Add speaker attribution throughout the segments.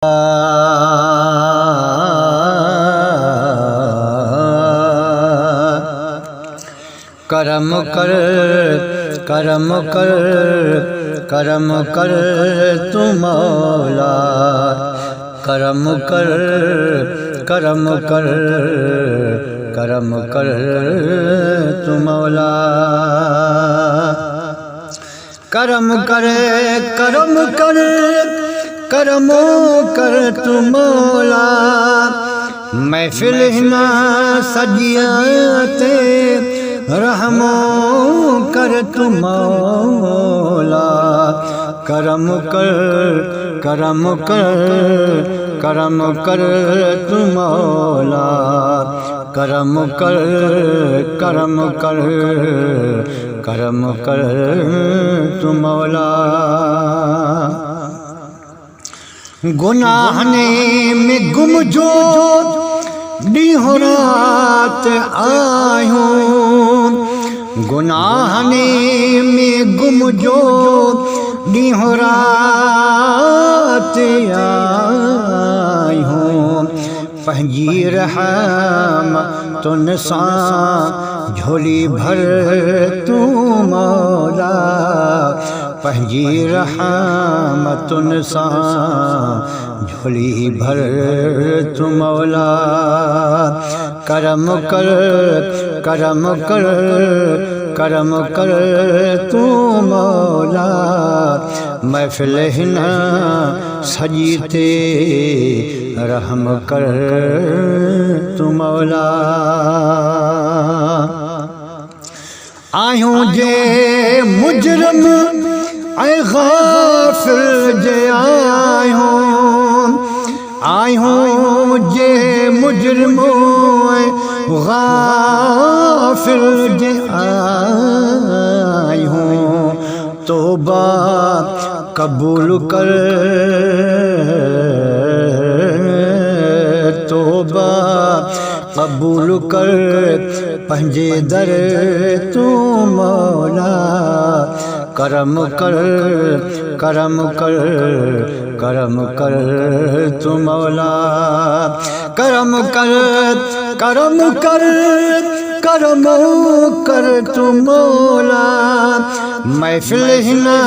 Speaker 1: करम कर करम कर करम कर तू मौला, करम कर करम कर करम कर तू मौला। करम कर करम कर करम कर तू मौला, महफिल हिना सजियाते रहमो कर तू मौला। करम कर करम कर करम कर तू मौला, करम कर करम कर करम कर तू मौला। गुनाहने में गुम जो ॾींहों रात आयूं, गुनाहने में गुम जो ॾींहों रात आयूं। पंहिंजी रहमतुनि सां झोली भर तू मौला, पंहिंजी रहमतुनि सां झोली भर तू मौला। करम कर करम कर करम कर तू मौला, महफिल हिना सजीते रहम कर तू मौला। आयूं जे मुजरम ऐं गाफिल जे आयूं, आयूं जे मुजरम ऐं गाफिल जे आयूं। तौबा कबूल कर तौबा कबूल कर पंहिंजे दर तू मौला। करम कर करम कर करम कर तू मौला, करम कर करम कर करम कर तू मौला। महफिल हिना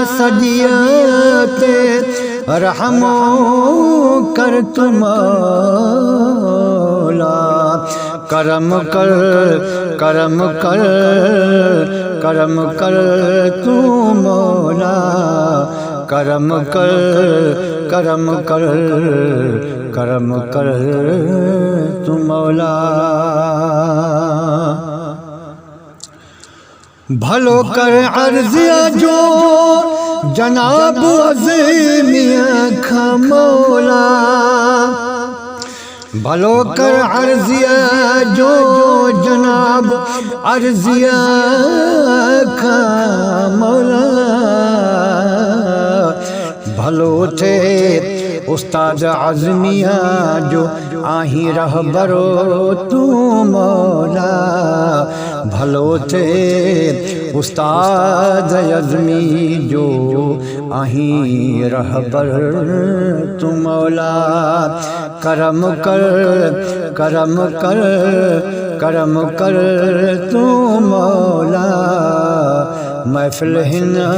Speaker 1: सजियाते रहमो कर तू मौला। करम कर करम कर करम कर तू मौला, करम कर करम कर करम कर तू मौला। भलो कर अर्ज़िया जो जनाब अज़ीमिया खा मौला, भलो कर अर्ज़िया जो जनाब अर्ज़िया खा मौला। भलो थे उस्ताद आज़मिया जो आही रहबरो तू मौला, भलो थे उस्ताद आज़मी जो आही रहबर तू मौला। करम कर करम कर करम कर तू मौला, महफिल हिना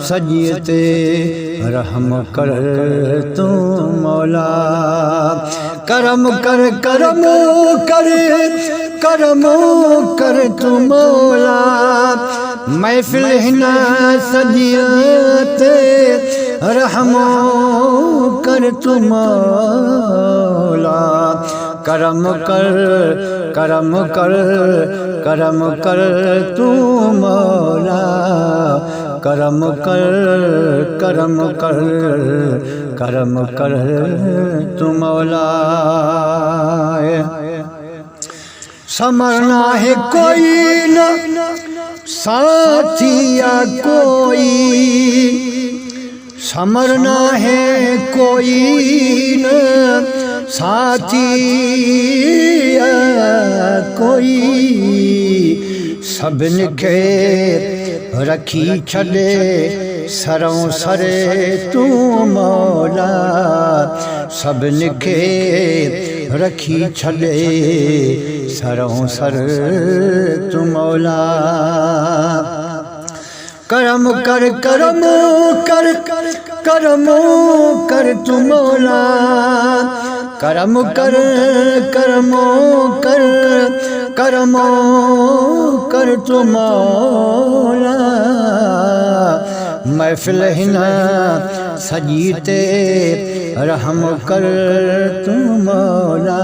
Speaker 1: सजियते रहम कर तू मौला। करम कर करम कर करम कर तू मौला, महफिल हिना सजियते रहमो कर तू मौला। करम कर करम कर करम कर तू मौला, करम कर करम कर करम कर तू मौला। समरना है कोई न साथिया कोई, समरना है कोई न साथिया कोई। सभिन खे रखी छॾे सरों सरे तू मौला सभिनी खे रखी छॾे सरों सर तू मौला करम कर करम कर करम कर तू मौला करम कर करम कर करम कर तू मौला महफिल हिन सजी ते रहम कर तू मौला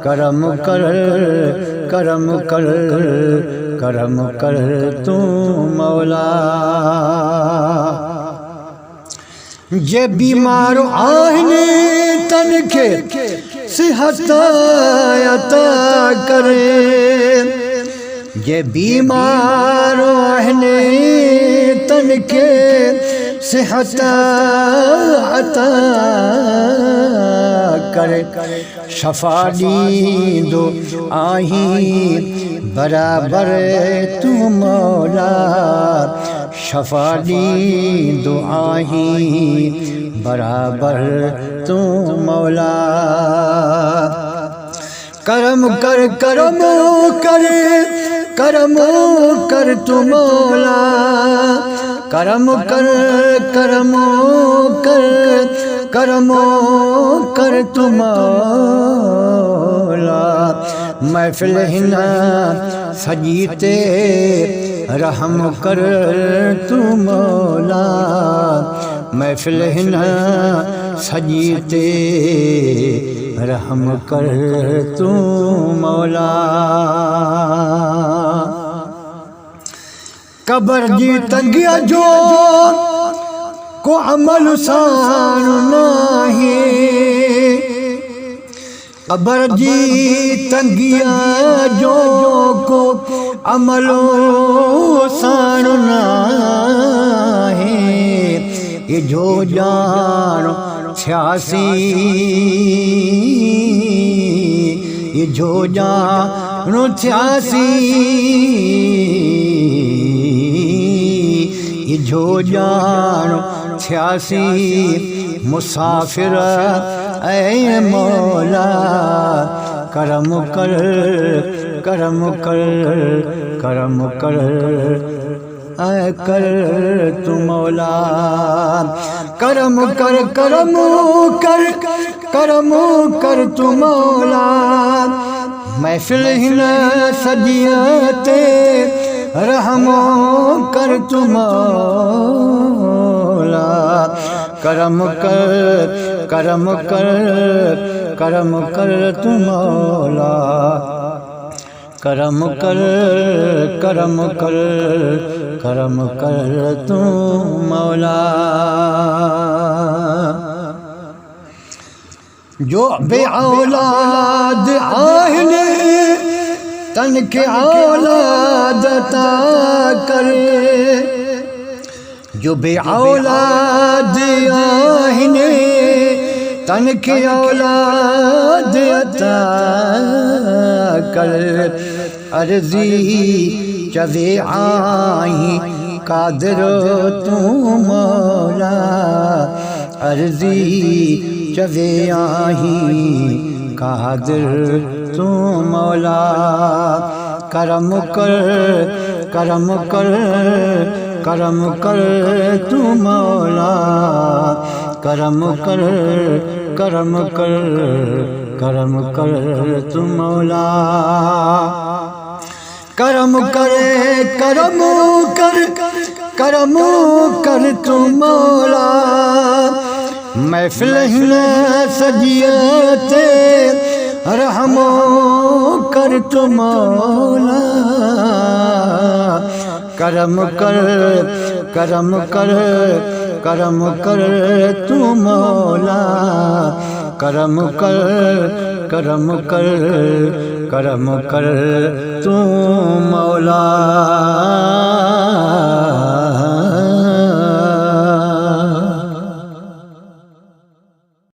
Speaker 1: करम कर करम कर करम कर तू मौला जे बीमार आहिनि तन खे सिहत अता करे जे बीमार आहिनि तन खे सिहत अता करे शफा ॾींदो आहीं बराबर तू मौला शफा ॾींदो आहीं बराबर तू मौला करम कर करम कर करम कर तू मौला करम कर करम कर करम कर तू मौला महफिल हिन सजी ते रहम कर तू मौला महफिल हिन सजी ते रहम कर तू मौला कबर जी तंगिया जो को अमल सान नाही कबर जी तंगिया जो को अमलो सान नाही ये जो जान छ्यासी ये जो जान छ्यासी ये जो जान छ्यासी मुसाफिर ऐ मौला करम कर करम कर करम कर ऐ कर तू मौला करम कर करम कर करम कर तू मौला महफिल हिन सजियते रहमो कर तू मौला करम कर करम कर करम कर तू मौला करम कर करम कर करम कर तू मौला जो बे औलाद आहिनि तन के औलाद अता करे जो बे औलाद आहिनि तन के औलाद अता कर अर्जी चवे आई कादर तू मौला अर्जी चवे आई कादर तू मौला करम कर करम कर करम कर तू मौला करम कर करम कर करम कर तू मौला करम करे करम कर करम कर तू मौला महफिल हिन सजियते रहमो कर तू मौला करम कर करम कर करम कर तू मौला करम कर करम कर करम कर तू मौला।